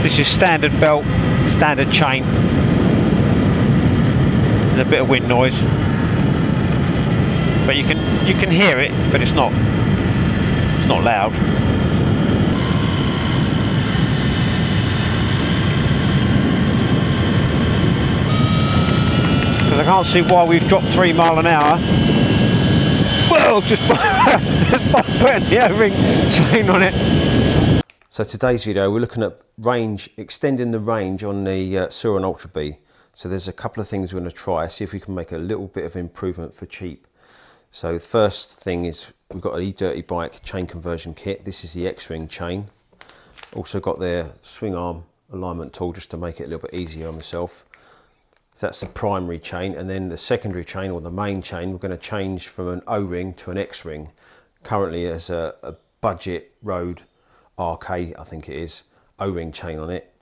This is standard belt, standard chain. There's a bit of wind noise, but you can hear it, but it's not loud. Because I can't see why we've dropped 3 miles an hour. Well, just by putting the O-ring chain on it. So today's video, we're looking at range, extending the range on the Sur-Ron Ultra B. So there's a couple of things we're going to try, see if we can make a little bit of improvement for cheap. So the first thing is we've got an eDirty Bike chain conversion kit. This is the X-Ring chain. Also got their swing arm alignment tool just to make it a little bit easier on myself. So that's the primary chain, and then the secondary chain, or the main chain, we're going to change from an O-ring to an X-ring. Currently there's a budget road RK, I think it is, O-ring chain on it.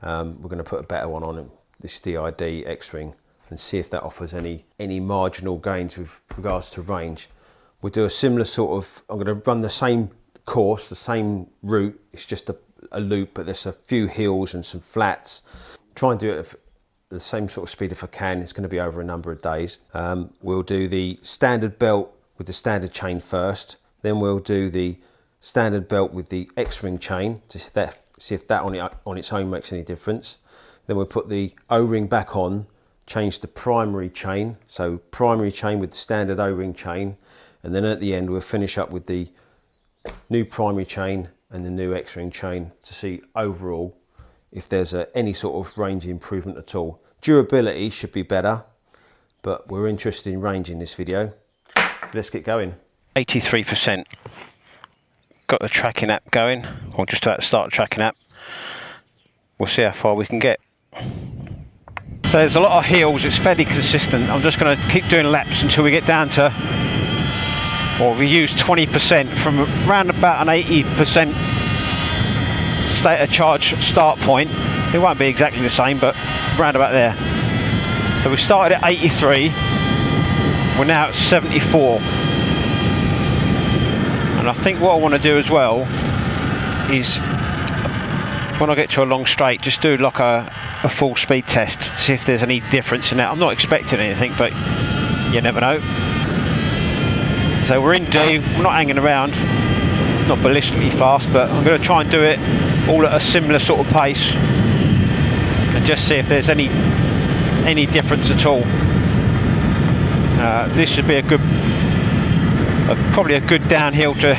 We're going to put a better one on it, this DID X-ring, and see if that offers any marginal gains with regards to range. We'll do a similar sort of, I'm going to run the same course, the same route, it's just a loop, but there's a few hills and some flats. Try and do it at the same sort of speed if I can. It's going to be over a number of days. We'll do the standard belt with the standard chain first, then we'll do the standard belt with the X-ring chain to see if that on its own makes any difference. Then we'll put the O-ring back on, change the primary chain, so primary chain with the standard O-ring chain, and then at the end we'll finish up with the new primary chain and the new X-ring chain to see overall if there's any sort of range improvement at all. Durability should be better, but we're interested in range in this video. Let's get going. 83%. Got the tracking app going, or just about to start the tracking app. We'll see how far we can get. So there's a lot of hills, it's fairly consistent. I'm just going to keep doing laps until we get down to, or we use 20% from around about an 80% state of charge start point. It won't be exactly the same, but round about there. So we started at 83, we're now at 74. And I think what I want to do as well is, when I get to a long straight, just do like a full speed test to see if there's any difference in that. I'm not expecting anything, but you never know. So we're in D, we're not hanging around, not ballistically fast, but I'm going to try and do it all at a similar sort of pace and just see if there's any difference at all. This should be a good, probably a good downhill to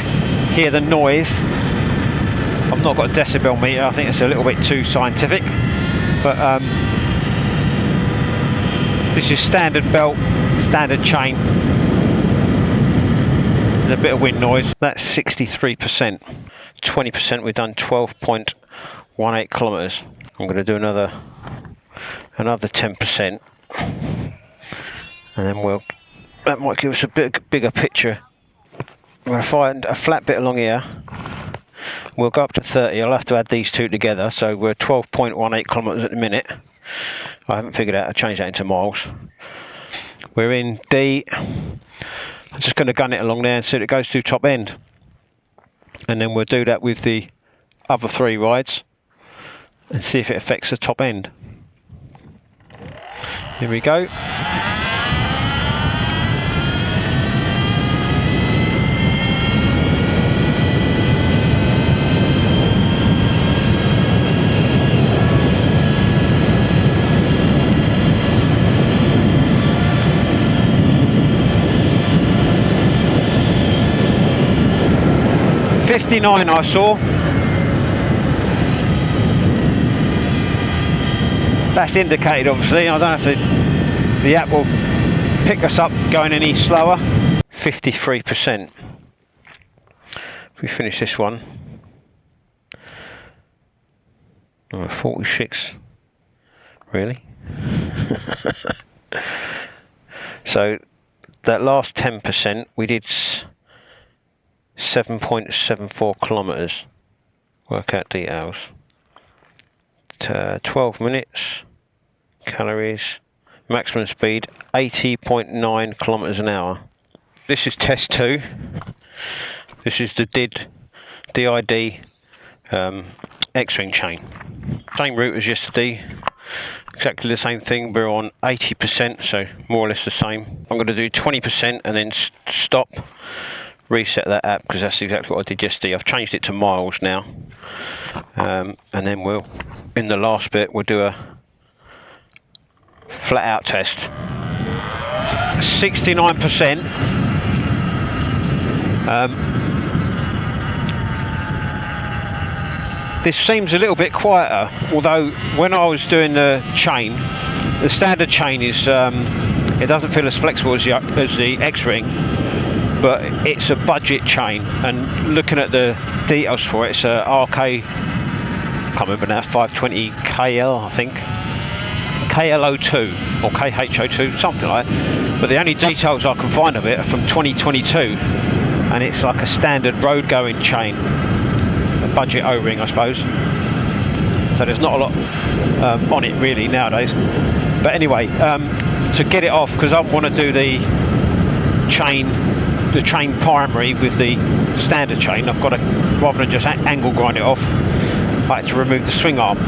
hear the noise. I've not got a decibel meter, I think it's a little bit too scientific, but this is standard belt, standard chain. There's a bit of wind noise. That's 63%. 20% we've done 12.18 kilometers. I'm going to do another 10%, and then that might give us a bit bigger picture. I'm going to find a flat bit along here. We'll go up to 30. I'll have to add these two together, so we're 12.18 kilometers at the minute. I haven't figured out how to change that into miles. We're in D. I'm just going to gun it along there and see if it goes to top end, and then we'll do that with the other 3 rides and see if it affects the top end. Here we go. .59 I saw. That's indicated obviously. I don't know if the app will pick us up going any slower. 53%. If we finish this one. 46. Really? So that last 10% we did 7.74 kilometers. Work out details. 12 minutes. Calories. Maximum speed 80.9 kilometers an hour. This is test 2. This is the DID X-Ring chain. same route as yesterday, exactly the same thing. We're on 80%, so more or less the same. I'm going to do 20% and then stop, reset that app, because that's exactly what I did yesterday. I've changed it to miles now, and then we'll, in the last bit, we'll do a flat out test. 69%. This seems a little bit quieter, although when I was doing the chain, the standard chain is it doesn't feel as flexible as the X-Ring, but it's a budget chain, and looking at the details for it, it's a RK, I can't remember now, 520 KL, I think, KL02 or KH02, something like that. But the only details I can find of it are from 2022, and it's like a standard road going chain, a budget O-ring, I suppose. So there's not a lot on it really nowadays. But anyway, to get it off, because I want to do the chain primary with the standard chain, I've got to, rather than just angle grind it off, I had to remove the swing arm.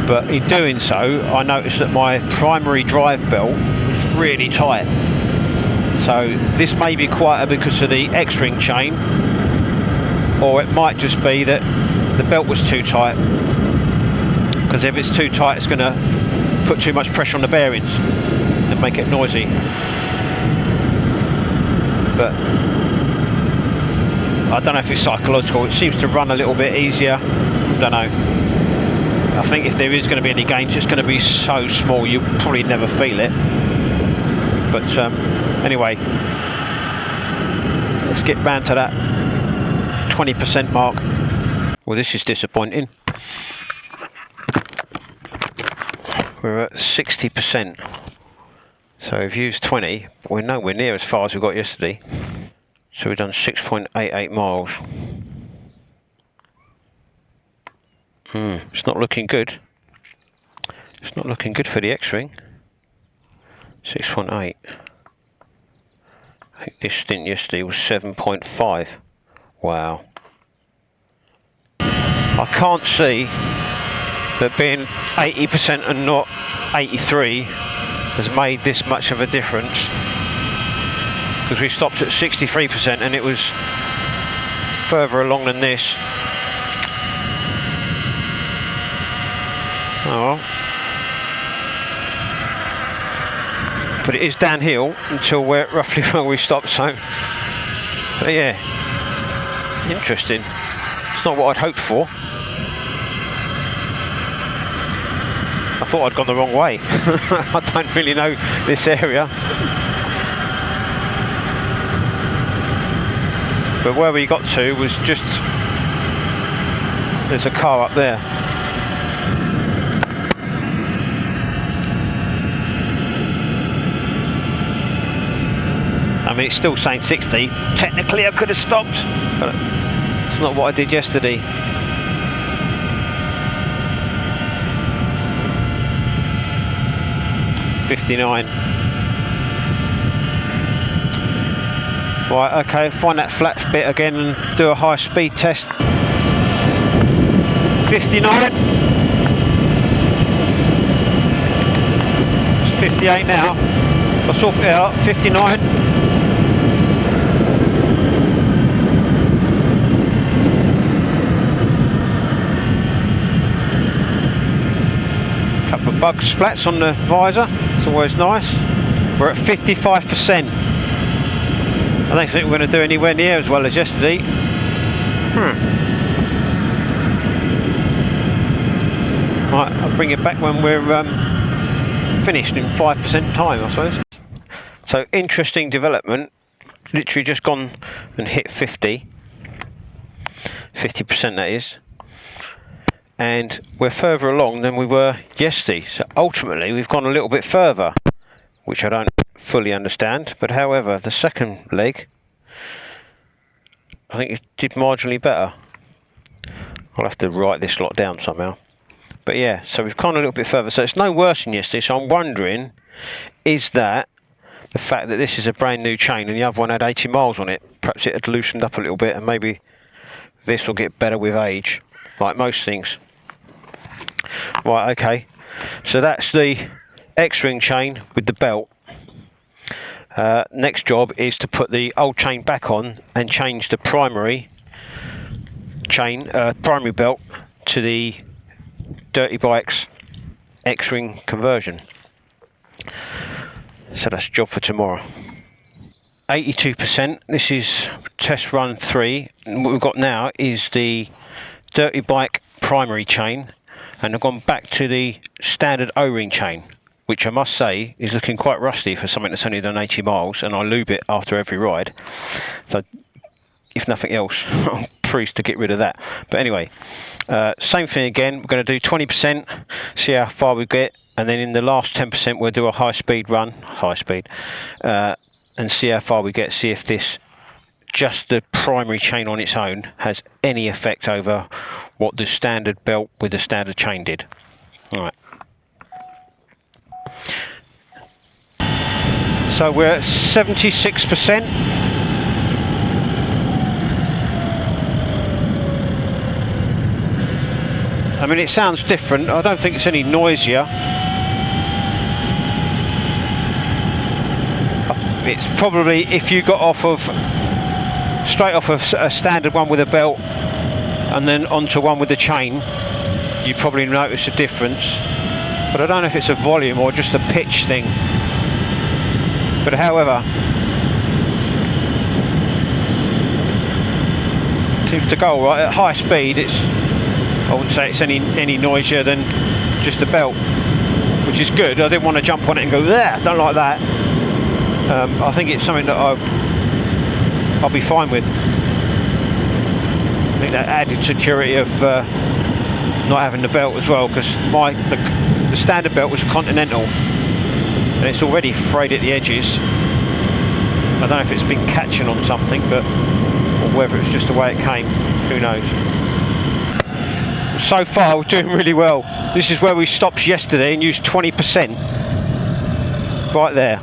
But in doing so, I noticed that my primary drive belt was really tight. So this may be quieter because of the X-Ring chain, or it might just be that the belt was too tight, because if it's too tight, it's going to put too much pressure on the bearings and make it noisy. But I don't know if it's psychological. It seems to run a little bit easier. I don't know. I think if there is going to be any gains, it's going to be so small you'll probably never feel it. But anyway, let's get round to that 20% mark. Well, this is disappointing. We're at 60%. So we've used 20, but we're nowhere near as far as we got yesterday. So we've done 6.88 miles. It's not looking good. It's not looking good for the X-Ring. 6.8. I think this stint yesterday was 7.5. Wow. I can't see that being 80% and not 83 has made this much of a difference, because we stopped at 63% and it was further along than this. Oh well. But it is downhill until we're roughly where we stopped, so but yeah, interesting. It's not what I'd hoped for. I thought I'd gone the wrong way. I don't really know this area. But where we got to was just, there's a car up there. I mean, it's still saying 60. Technically I could have stopped, but it's not what I did yesterday. .59. Right, okay, find that flat bit again and do a high speed test. 59. It's 58 now. I'll sort it out. 59. Couple of bug splats on the visor. It's always nice. We're at 55%. I don't think we're going to do anywhere near as well as yesterday. Right, I'll bring it back when we're finished in 5% time, I suppose. So interesting development. Literally just gone and hit 50%, that is. And we're further along than we were yesterday. So ultimately we've gone a little bit further, which I don't fully understand. But however, the second leg, I think it did marginally better. I'll have to write this lot down somehow. But yeah, so we've gone a little bit further. So it's no worse than yesterday. So I'm wondering, is that the fact that this is a brand new chain and the other one had 80 miles on it? Perhaps it had loosened up a little bit, and maybe this will get better with age, like most things. Right, okay. So that's the X-ring chain with the belt. Next job is to put the old chain back on and change the primary chain, primary belt to the Dirty Bikes X-ring conversion. So that's job for tomorrow. 82%. This is test run 3. And what we've got now is the Dirty Bike primary chain, and I've gone back to the standard O-ring chain, which I must say is looking quite rusty for something that's only done 80 miles, and I lube it after every ride. So if nothing else, I'm pleased to get rid of that. But anyway, same thing again. We're going to do 20%, see how far we get, and then in the last 10% we'll do a high-speed run, and see how far we get, see if this, just the primary chain on its own, has any effect over what the standard belt with the standard chain did. Alright. So we're at 76%. I mean, it sounds different. I don't think it's any noisier. It's probably, if you got off of straight off of a standard one with a belt and then onto one with the chain, you probably notice a difference. But I don't know if it's a volume or just a pitch thing. But however, seems to go all right at high speed. It's, I wouldn't say it's any noisier than just a belt, which is good. I didn't want to jump on it and go there. Don't like that. I think it's something that I'll be fine with. I think that added security of not having the belt as well, because the standard belt was a Continental and it's already frayed at the edges. I don't know if it's been catching on something, but or whether it's just the way it came, who knows. So far we're doing really well. This is where we stopped yesterday and used 20%. Right there.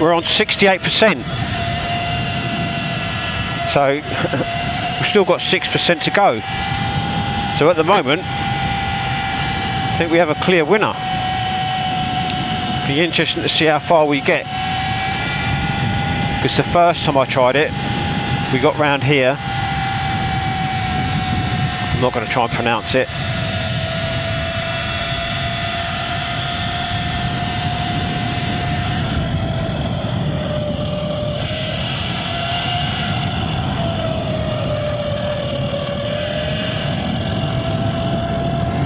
We're on 68%. So we've still got 6% to go. So at the moment, I think we have a clear winner. Be interesting to see how far we get. Because the first time I tried it, we got round here. I'm not going to try and pronounce it.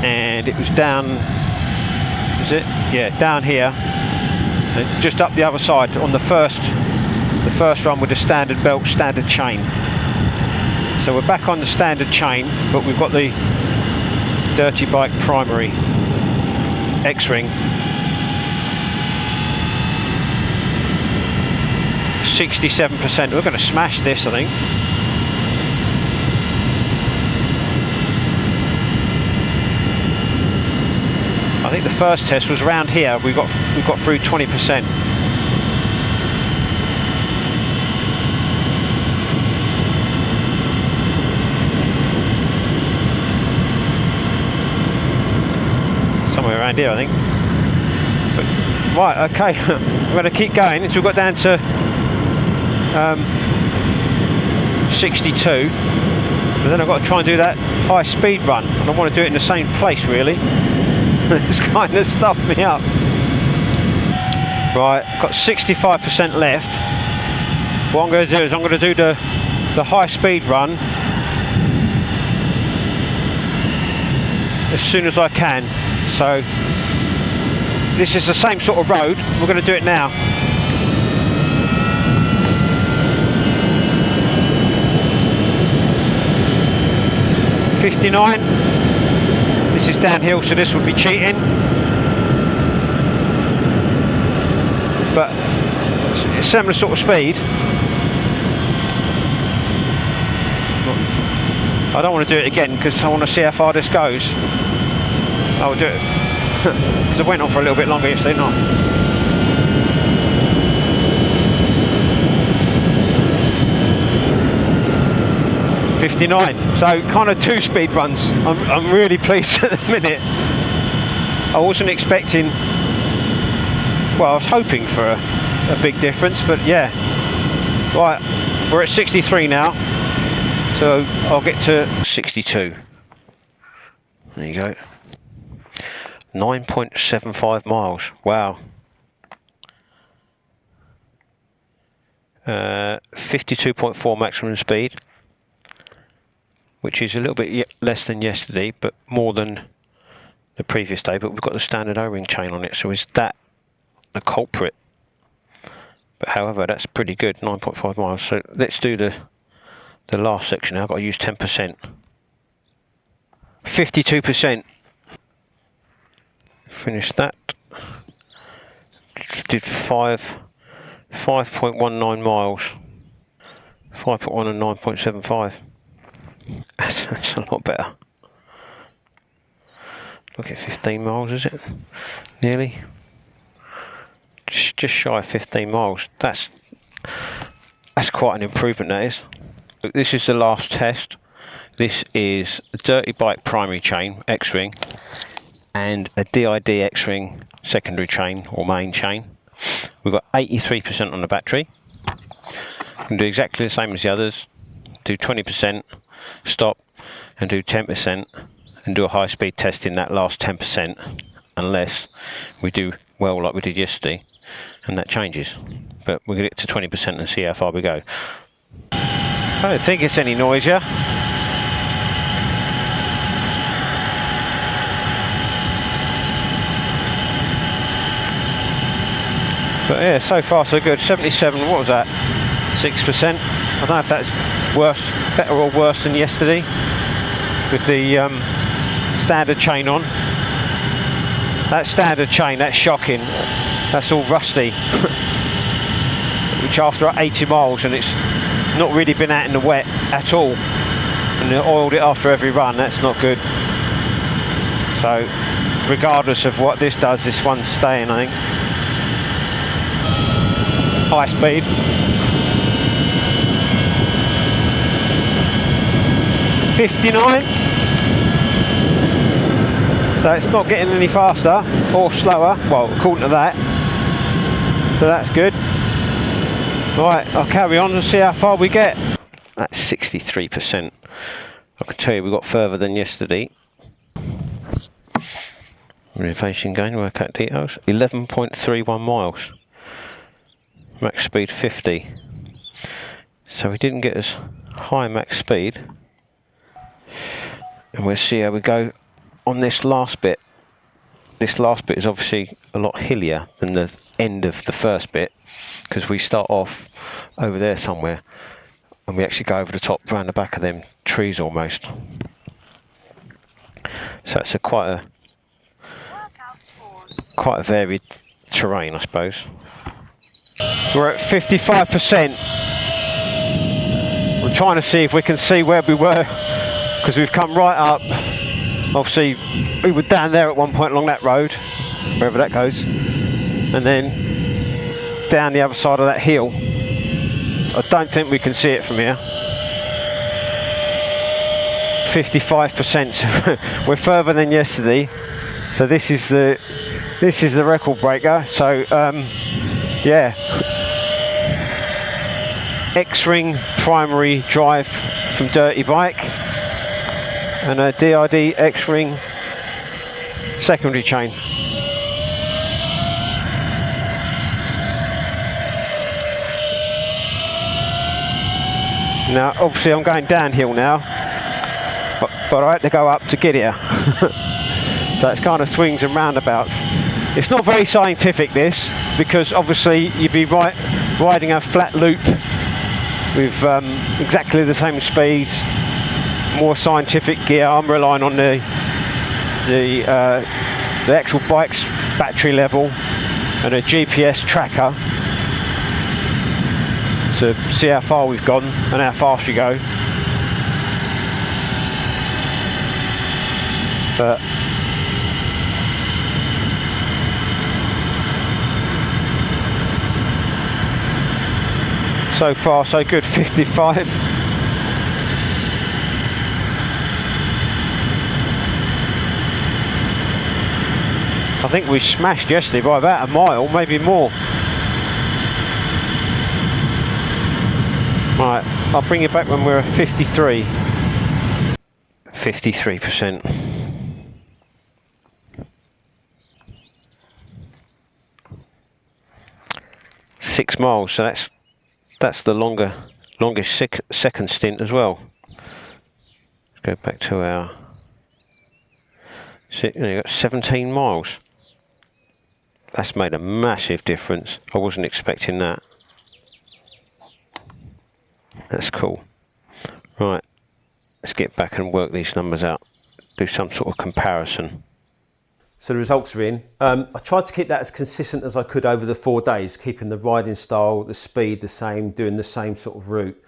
And it was down, is it? Yeah, down here. And just up the other side on the first run with the standard belt, standard chain. So we're back on the standard chain, but we've got the Dirty Bike primary X-ring. 67%. We're going to smash this, I think. I think the first test was around here. We got through 20%. Somewhere around here, I think. But, right, okay. I'm going to keep going until we've got down to 62. But then I've got to try and do that high speed run, and I want to do it in the same place, really. It's kind of stuffed me up. Right, got 65% left. What I'm going to do is I'm going to do the high speed run as soon as I can. So this is the same sort of road. We're going to do it now. .59. This is downhill, so this would be cheating. But it's a similar sort of speed. I don't want to do it again because I want to see how far this goes. I will do it because I went on for a little bit longer yesterday, didn't I? 59%. 59. So kind of 2 speed runs. I'm really pleased at the minute. I wasn't expecting, well, I was hoping for a big difference, but yeah. Right, we're at 63 now, so I'll get to 62. There you go. 9.75 miles. Wow. 52.4 maximum speed, which is a little bit less than yesterday, but more than the previous day. But we've got the standard O-ring chain on it, so is that the culprit? But however, that's pretty good. 9.5 miles. So let's do the last section now. I've got to use 10%. 52%. Finished that. Did 5.19 miles. 5.1 and 9.75. That's a lot better. Look at 15 miles, is it? Nearly. Just shy of 15 miles. That's quite an improvement, that is. This is the last test. This is a Dirty Bike primary chain, X-ring, and a DID X-ring secondary chain or main chain. We've got 83% on the battery. We can do exactly the same as the others. Do 20%, stop, and do 10%, and do a high-speed test in that last 10%, unless we do well like we did yesterday, and that changes. But we'll get it to 20% and see how far we go. I don't think it's any noisier. But yeah, so far so good. 77, what was that? 6%. I don't know if that's better or worse than yesterday with the standard chain on. That standard chain, that's shocking. That's all rusty. Which after 80 miles and it's not really been out in the wet at all. And they oiled it after every run, that's not good. So regardless of what this does, this one's staying, I think. High speed. 59. So it's not getting any faster or slower, well, according to that. So that's good. Right, I'll carry on and see how far we get. That's 63%. I can tell you we got further than yesterday. Renovation gain, work out details. 11.31 miles. Max speed 50. So we didn't get as high max speed. And we'll see how we go on this last bit. This last bit is obviously a lot hillier than the end of the first bit, because we start off over there somewhere and we actually go over the top round the back of them trees almost. So it's quite a varied terrain, I suppose. We're at 55%. We're trying to see if we can see where we were, because we've come right up. Obviously we were down there at one point along that road, wherever that goes, and then down the other side of that hill. I don't think we can see it from here. 55%. We're further than yesterday, so this is the record breaker. So yeah, X-ring primary drive from Dirty Bike and a DID X-ring secondary chain. Now obviously I'm going downhill now, but I had to go up to get here. So it's kind of swings and roundabouts. It's not very scientific, this, because obviously you'd be riding a flat loop with exactly the same speeds, more scientific gear. I'm relying on the actual bike's battery level and a GPS tracker to see how far we've gone and how fast we go. But so far so good. 55. I think we smashed yesterday by about a mile, maybe more. Right, I'll bring it back when we're at 53. 53%. Six miles, so that's the longest second stint as well. Let's go back to our. You got 17 miles. That's made a massive difference. I wasn't expecting that. That's cool. Right, let's get back and work these numbers out. Do some sort of comparison. So the results are in. I tried to keep that as consistent as I could over the 4 days, keeping the riding style, the speed the same, doing the same sort of route.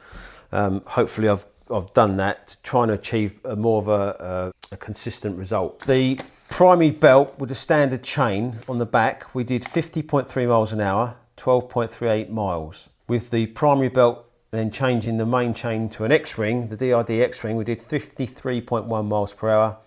Hopefully I've done that, trying to achieve more of a consistent result. The primary belt with a standard chain on the back, we did 50.3 miles an hour, 12.38 miles. With the primary belt then changing the main chain to an X-Ring, the DRD X-Ring, we did 53.1 miles per hour,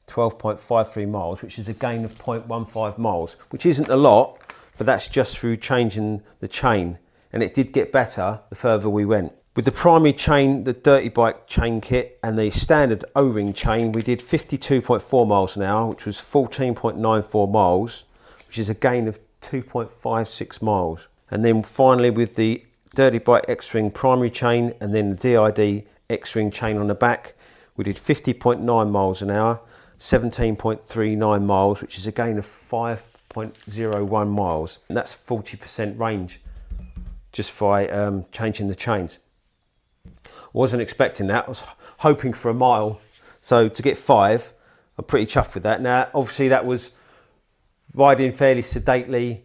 12.53 miles, which is a gain of 0.15 miles, which isn't a lot, but that's just through changing the chain. And it did get better the further we went. With the primary chain, the Dirty Bike chain kit, and the standard O-ring chain, we did 52.4 miles an hour, which was 14.94 miles, which is a gain of 2.56 miles. And then finally with the Dirty Bike X-Ring primary chain and then the DID X-Ring chain on the back, we did 50.9 miles an hour, 17.39 miles, which is a gain of 5.01 miles. And that's 40% range just by changing the chains. Wasn't expecting that. I was hoping for a mile, so to get 5, I'm pretty chuffed with that. Now obviously that was riding fairly sedately.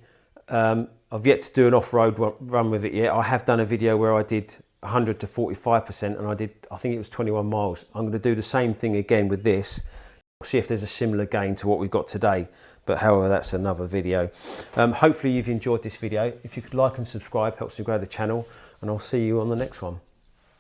I've yet to do an off-road run with it yet. I have done a video where I did 100 to 45% and I think it was 21 miles. I'm going to do the same thing again with this. We'll see if there's a similar gain to what we've got today, but however, that's another video. Hopefully you've enjoyed this video. If you could like and subscribe, helps me grow the channel, and I'll see you on the next one.